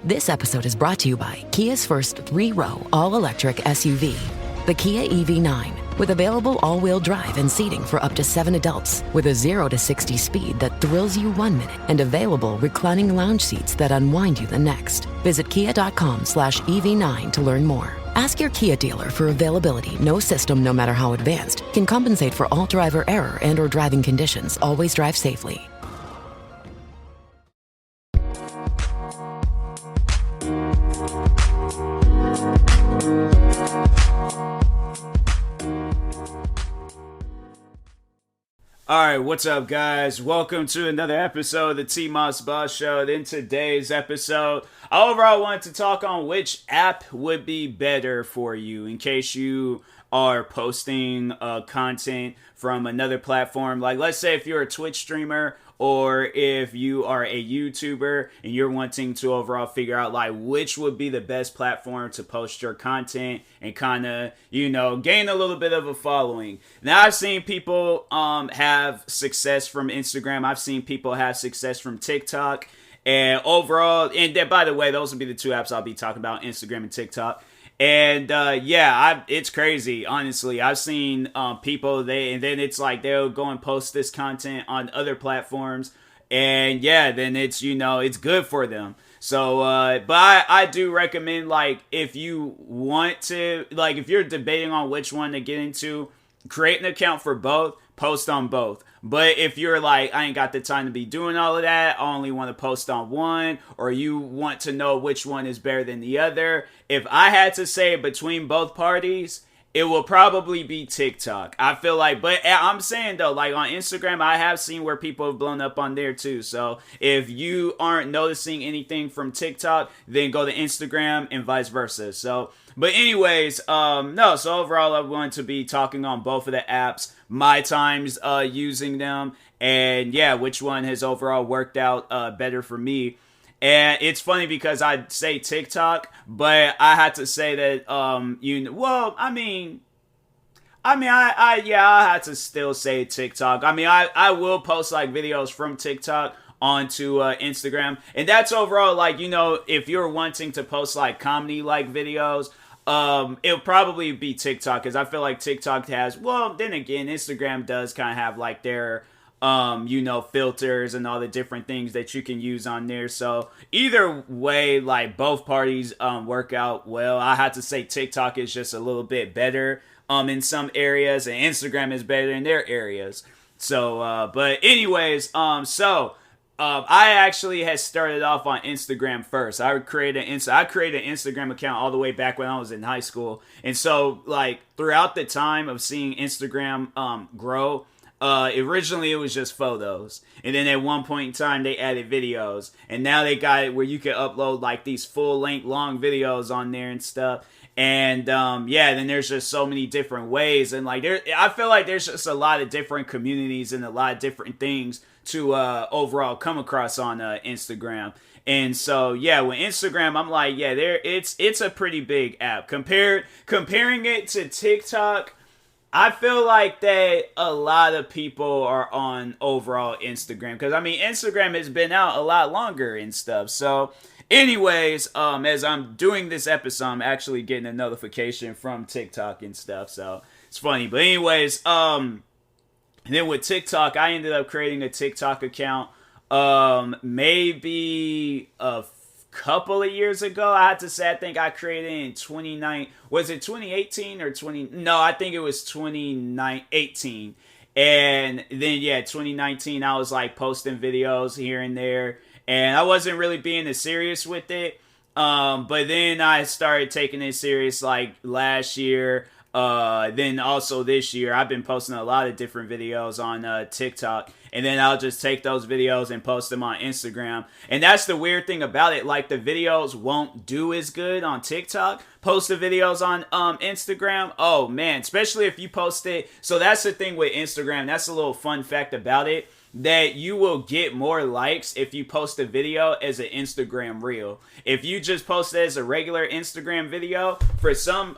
This episode is brought to you by Kia's first 3-row all-electric SUV, the Kia EV9, with available all-wheel drive and seating for up to 7 adults, with a 0 to 60 speed that thrills you 1 minute, and available reclining lounge seats that unwind you the next. Visit kia.com/EV9 to learn more. Ask your Kia dealer for availability. No system, no matter how advanced, can compensate for all driver error and or driving conditions. Always drive safely. Alright, what's up guys? Welcome to another episode of the TMossBoss Show. In today's episode, I overall wanted to talk on which app would be better for you in case you are posting content from another platform. Like, let's say if you're a Twitch streamer or if you are a YouTuber and you're wanting to overall figure out like which would be the best platform to post your content and kind of, you know, gain a little bit of a following. Now, I've seen people have success from Instagram. I've seen people have success from TikTok. And overall, and then, by the way, those will be the two apps I'll be talking about, Instagram and TikTok. And it's crazy, honestly. I've seen people, and then it's like they'll go and post this content on other platforms, and yeah, then it's, you know, it's good for them. So, but I do recommend, like, if you want to, like, if you're debating on which one to get into, create an account for both, post on both. But if you're like, I ain't got the time to be doing all of that, I only want to post on one, or you want to know which one is better than the other, if I had to say between both parties, it will probably be TikTok. I feel like, but I'm saying though, like on Instagram, I have seen where people have blown up on there too. So if you aren't noticing anything from TikTok, then go to Instagram and vice versa. So, but anyways, so overall, I'm going to be talking on both of the apps, my times using them, and yeah, which one has overall worked out better for me. And it's funny because I say TikTok, but I had to say that, I had to still say TikTok. I mean, I will post like videos from TikTok onto Instagram, and that's overall, like, you know, if you're wanting to post like comedy like videos, it'll probably be TikTok, because I feel like TikTok has, well, then again, Instagram does kind of have like their filters and all the different things that you can use on there. So either way, like, both parties work out well. I had to say TikTok is just a little bit better in some areas, and Instagram is better in their areas. So but anyways, I actually had started off on Instagram first. I created an Instagram account all the way back when I was in high school. And so, like, throughout the time of seeing Instagram grow, originally it was just photos, and then at one point in time they added videos, and now they got it where you can upload like these full-length long videos on there and stuff. And then there's just so many different ways, and like I feel like there's just a lot of different communities and a lot of different things to overall come across on Instagram. And so yeah, with Instagram, I'm like, yeah, it's a pretty big app. Comparing it to TikTok, I feel like that a lot of people are on overall Instagram, because I mean, Instagram has been out a lot longer and stuff. So anyways, as I'm doing this episode, I'm actually getting a notification from TikTok and stuff, so it's funny. But anyways, and then with TikTok, I ended up creating a TikTok account maybe a couple of years ago. I had to say, I think I created it in 2019. Was it 2018 or 20? No, I think it was 2018. And then, yeah, 2019, I was like posting videos here and there, and I wasn't really being as serious with it. But then I started taking it serious like last year. Then also this year, I've been posting a lot of different videos on TikTok, and then I'll just take those videos and post them on Instagram. And that's the weird thing about it, like, the videos won't do as good on TikTok. Post the videos on Instagram, oh man, especially if you post it. So that's the thing with Instagram, that's a little fun fact about it. that you will get more likes if you post a video as an Instagram reel. If you just post it as a regular Instagram video, for some,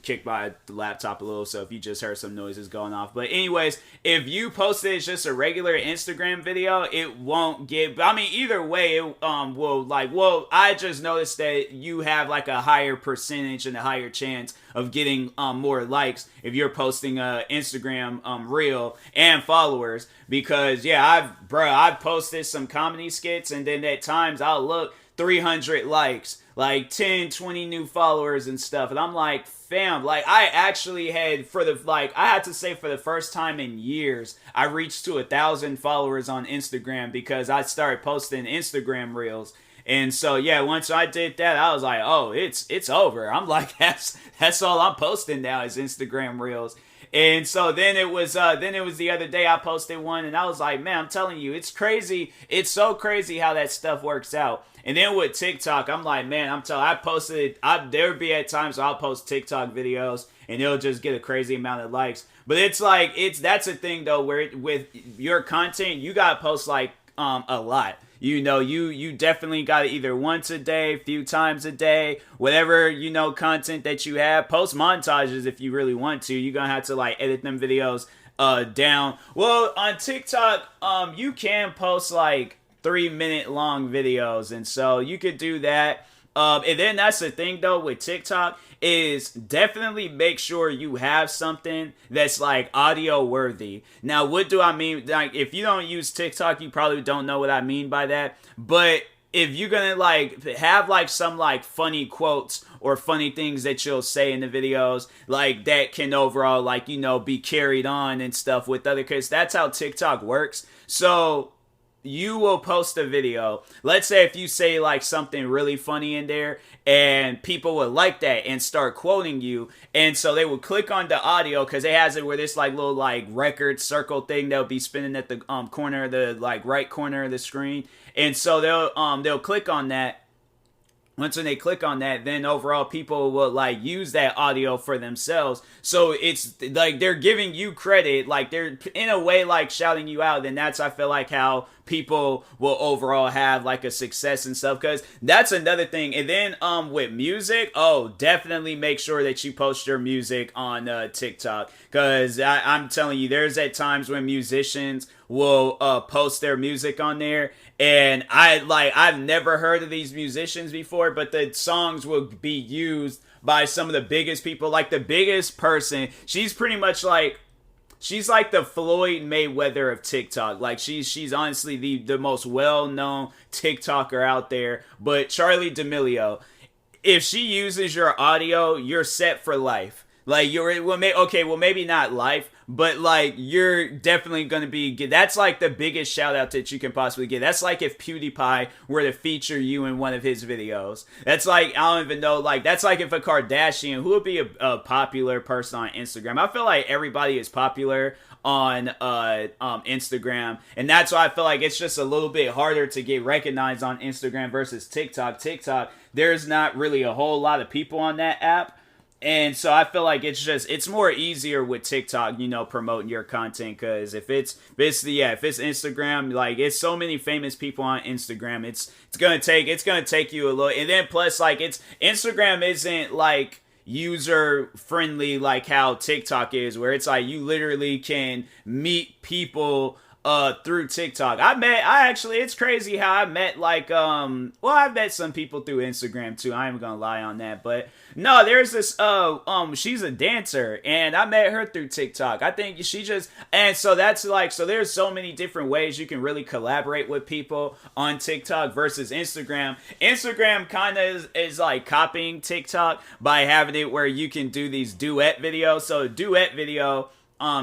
kicked by the laptop a little, so if you just heard some noises going off. But anyways, if you post it as just a regular Instagram video, it won't get, I mean, either way, it I just noticed that you have like a higher percentage and a higher chance of getting more likes if you're posting a Instagram reel and followers, because I've posted some comedy skits, and then at times I'll look 300 likes, like 10, 20 new followers and stuff, and I'm like, fam, like I actually had for the first time in years, I reached to 1,000 followers on Instagram because I started posting Instagram reels. And so, yeah, once I did that, I was like, oh, it's over. I'm like, that's all I'm posting now is Instagram reels. And so then it was the other day I posted one, and I was like, man, I'm telling you, it's crazy. It's so crazy how that stuff works out. And then with TikTok, I'm like, man, there would be at times I'll post TikTok videos and it'll just get a crazy amount of likes. But that's a thing though, where with your content, you gotta post like a lot. You know, you definitely got to either once a day, a few times a day, whatever, content that you have. Post montages if you really want to. You're going to have to, like, edit them videos down. Well, on TikTok, you can post, like, 3-minute long videos. And so you could do that. And then that's the thing, though, with TikTok, is definitely make sure you have something that's like audio worthy. Now, what do I mean? Like, if you don't use TikTok, you probably don't know what I mean by that. But if you're gonna like have like some like funny quotes or funny things that you'll say in the videos, like that can overall like, be carried on and stuff with other kids. That's how TikTok works. So you will post a video. Let's say if you say like something really funny in there, and people would like that and start quoting you, and so they would click on the audio because it has it where this like little like record circle thing that'll be spinning at the corner of the like right corner of the screen, and so they'll click on that. Once when they click on that, then overall people will like use that audio for themselves. So it's like they're giving you credit, like they're in a way like shouting you out. And that's, I feel like, how people will overall have like a success and stuff. Because that's another thing. And then with music, definitely make sure that you post your music on TikTok. Because I'm telling you, there's at times when musicians will post their music on there, and I've never heard of these musicians before, but the songs will be used by some of the biggest people. Like the biggest person, she's pretty much like, she's like the Floyd Mayweather of TikTok. Like she's honestly the most well-known TikToker out there. But Charli D'Amelio, if she uses your audio, you're set for life. Like maybe not life, but like you're definitely gonna be. That's like the biggest shout out that you can possibly get. That's like if PewDiePie were to feature you in one of his videos. That's like, I don't even know. Like that's like if a Kardashian, who would be a popular person on Instagram. I feel like everybody is popular on Instagram, and that's why I feel like it's just a little bit harder to get recognized on Instagram versus TikTok. There's not really a whole lot of people on that app. And so I feel like it's more easier with TikTok, promoting your content, because if it's Instagram, like it's so many famous people on Instagram, it's gonna take you a little, and then plus like Instagram isn't like user friendly like how TikTok is, where it's like you literally can meet people through TikTok. It's crazy how I met like I've met some people through Instagram too. I ain't gonna lie on that, but no, there's this she's a dancer, and I met her through TikTok. I think so that's like, so there's so many different ways you can really collaborate with people on TikTok versus Instagram. Instagram kind of is like copying TikTok by having it where you can do these duet videos. So a duet video,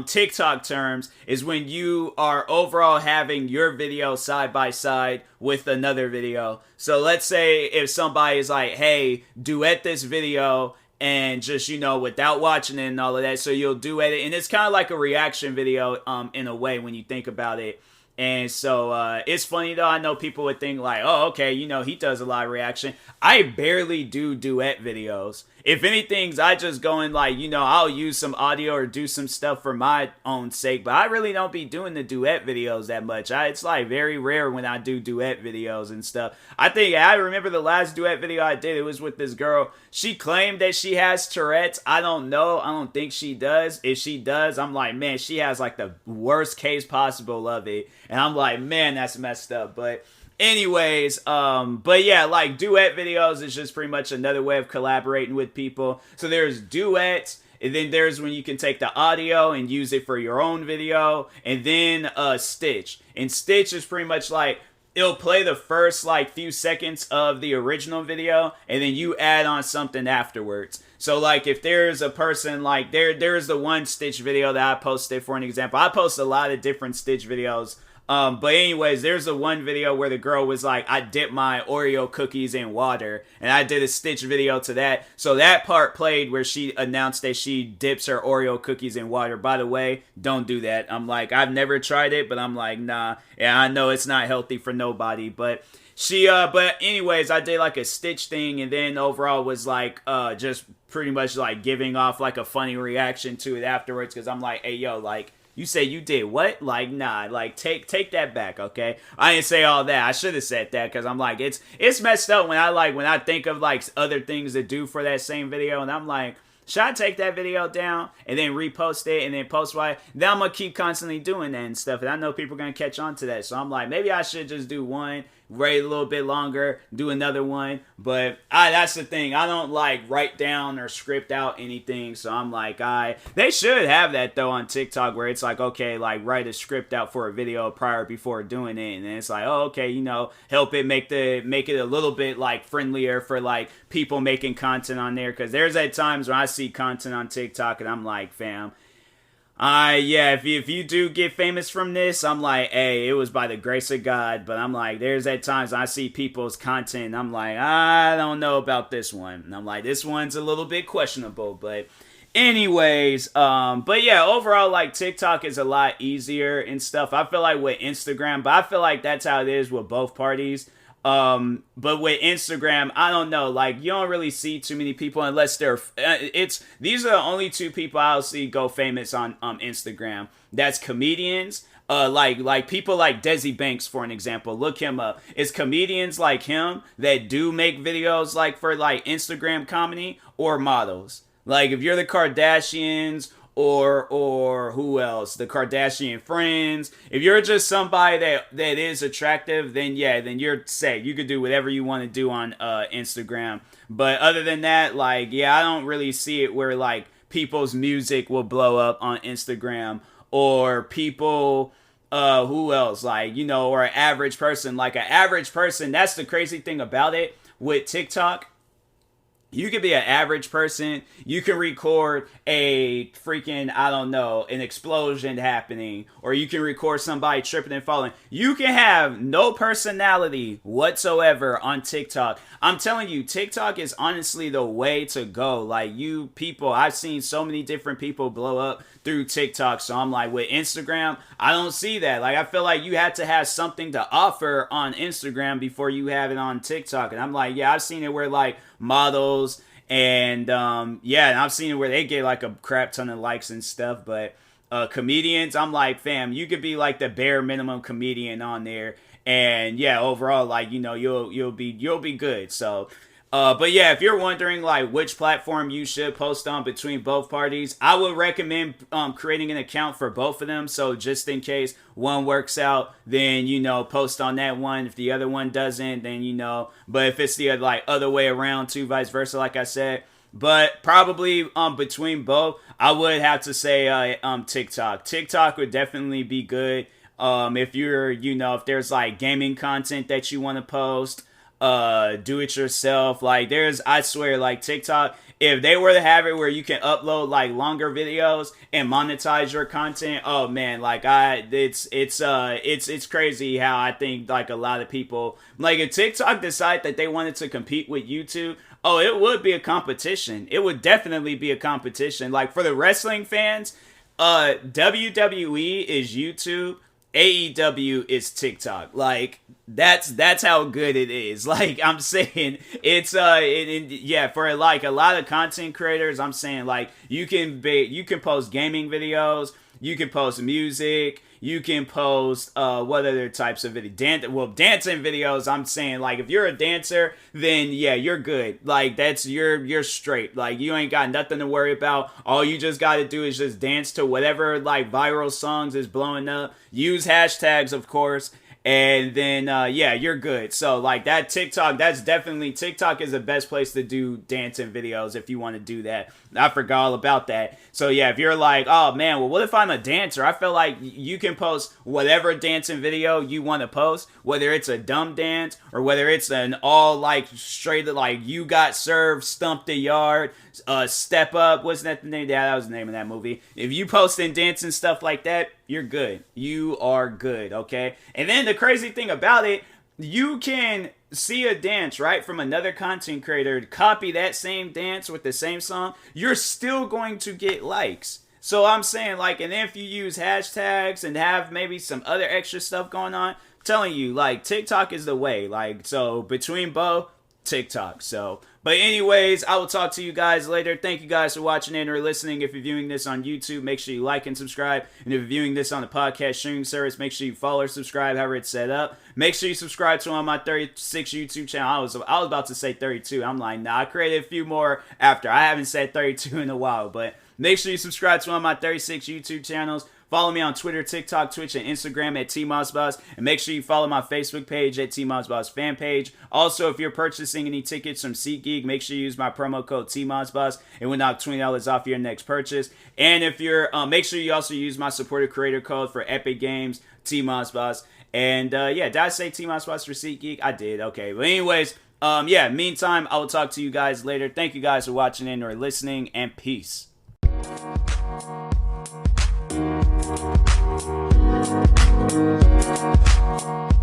TikTok terms, is when you are overall having your video side by side with another video. So let's say if somebody is like, hey, duet this video, and just, without watching it and all of that, so you'll duet it, and it's kind of like a reaction video in a way when you think about it. And so it's funny though. I know people would think like, oh, okay, you know, he does a lot of reaction. I barely do duet videos. If anything, I just go in like, you know, I'll use some audio or do some stuff for my own sake. But I really don't be doing the duet videos that much. It's like very rare when I do duet videos and stuff. I remember the last duet video I did. It was with this girl. She claimed that she has Tourette's. I don't know. I don't think she does. If she does, I'm like, man, she has like the worst case possible of it. And I'm like, man, that's messed up. But anyways, but yeah, like duet videos is just pretty much another way of collaborating with people. So there's duets, and then there's when you can take the audio and use it for your own video, and then Stitch. And Stitch is pretty much like, it'll play the first like few seconds of the original video, and then you add on something afterwards. So like if there's a person like there's the one Stitch video that I posted for an example. I post a lot of different Stitch videos. But anyways, there's the one video where the girl was like, I dipped my Oreo cookies in water, and I did a Stitch video to that. So that part played where she announced that she dips her Oreo cookies in water. By the way, don't do that. I'm like, I've never tried it, but I'm like, nah. Yeah, I know it's not healthy for nobody, but but anyways, I did like a Stitch thing, and then overall was like, just pretty much like giving off like a funny reaction to it afterwards. Cause I'm like, hey, yo, like, you say you did what? Like, nah, like, take that back, okay? I didn't say all that. I should have said that, because I'm like, it's messed up when I think of, like, other things to do for that same video, and I'm like, should I take that video down and then repost it and then post why? Then I'm going to keep constantly doing that and stuff, and I know people are going to catch on to that, so I'm like, maybe I should just do one, wait a little bit longer, do another one. But that's the thing, I don't like write down or script out anything. So I'm like, they should have that though on TikTok, where it's like, okay, like write a script out for a video before doing it, and then it's like, oh, okay, you know, help it make it a little bit like friendlier for like people making content on there. Because there's at times when I see content on TikTok and I'm like, fam, yeah, if you do get famous from this, I'm like, hey, it was by the grace of God. But I'm like, there's at times I see people's content, and I'm like, I don't know about this one. And I'm like, this one's a little bit questionable. But anyways, but yeah, overall, like, TikTok is a lot easier and stuff. I feel like with Instagram, but I feel like that's how it is with both parties. But with Instagram, I don't know, like, you don't really see too many people unless these are the only two people I'll see go famous on Instagram. That's comedians, like people like Desi Banks, for an example. Look him up. It's comedians like him that do make videos like for like Instagram comedy, or models. Like if you're the Kardashians, or who else? The Kardashian friends. If you're just somebody that is attractive, then yeah, then you're set. You could do whatever you want to do on Instagram. But other than that, like, yeah, I don't really see it where like people's music will blow up on Instagram, or people who else? Like, you know, or an average person. Like an average person, that's the crazy thing about it with TikTok. You could be an average person. You can record a freaking, I don't know, an explosion happening. Or you can record somebody tripping and falling. You can have no personality whatsoever on TikTok. I'm telling you, TikTok is honestly the way to go. Like, you people, I've seen so many different people blow up through TikTok. So I'm like, with Instagram, I don't see that. Like, I feel like you had to have something to offer on Instagram before you have it on TikTok. And I'm like, yeah, I've seen it where like models and yeah, and I've seen it where they get like a crap ton of likes and stuff. But comedians, I'm like, fam, you could be like the bare minimum comedian on there, and yeah, overall, like, you know, you'll be good. So but yeah, if you're wondering like which platform you should post on between both parties, I would recommend creating an account for both of them. So just in case one works out, then, you know, post on that one. If the other one doesn't, then, you know, but if it's the like other way around too, vice versa, like I said. But probably between both, I would have to say TikTok. TikTok would definitely be good. If you're, you know, if there's like gaming content that you want to post, do it yourself. Like, I swear, like, TikTok, if they were to have it where you can upload like longer videos and monetize your content, oh man, like it's crazy how I think like a lot of people, like, if TikTok decide that they wanted to compete with YouTube, oh, it would be a competition. It would definitely be a competition. Like, for the wrestling fans, WWE is YouTube, AEW is TikTok. Like that's how good it is. Like I'm saying, it's yeah, for like a lot of content creators, I'm saying like you can post gaming videos, you can post music, you can post what other types of video dancing videos. I'm saying like if you're a dancer, then yeah, you're good. Like that's you're straight. Like you ain't got nothing to worry about. All you just got to do is just dance to whatever like viral songs is blowing up. Use hashtags, of course. And then, yeah, you're good. So, like, that TikTok, TikTok is the best place to do dancing videos if you want to do that. I forgot all about that. So, yeah, if you're like, oh, man, well, what if I'm a dancer? I feel like you can post whatever dancing video you want to post, whether it's a dumb dance or whether it's an all, like, straight, like, you got served, stumped a yard, step up. Wasn't that the name? Yeah, that was the name of that movie. If you posting dancing stuff like that, you're good. You are good, okay? And then the crazy thing about it, you can see a dance, right, from another content creator, copy that same dance with the same song, you're still going to get likes. So I'm saying, like, and if you use hashtags and have maybe some other extra stuff going on, I'm telling you, like, TikTok is the way. Like, so between both, TikTok. So, but anyways, I will talk to you guys later. Thank you guys for watching and or listening. If you're viewing this on YouTube, make sure you like and subscribe. And if you're viewing this on the podcast streaming service, make sure you follow or subscribe, however it's set up. Make sure you subscribe to on my 36 YouTube channel. I was about to say 32. I'm like, nah, I created a few more after. I haven't said 32 in a while, but make sure you subscribe to on my 36 YouTube channels. Follow me on Twitter, TikTok, Twitch, and Instagram at TMossBoss. And make sure you follow my Facebook page at TMossBoss fan page. Also, if you're purchasing any tickets from SeatGeek, make sure you use my promo code TMossBoss. It will knock $20 off your next purchase. And if you're, make sure you also use my supported creator code for Epic Games, TMossBoss. And yeah, did I say TMossBoss for SeatGeek? I did. Okay. But anyways, yeah, meantime, I will talk to you guys later. Thank you guys for watching and or listening, and peace. Thank you.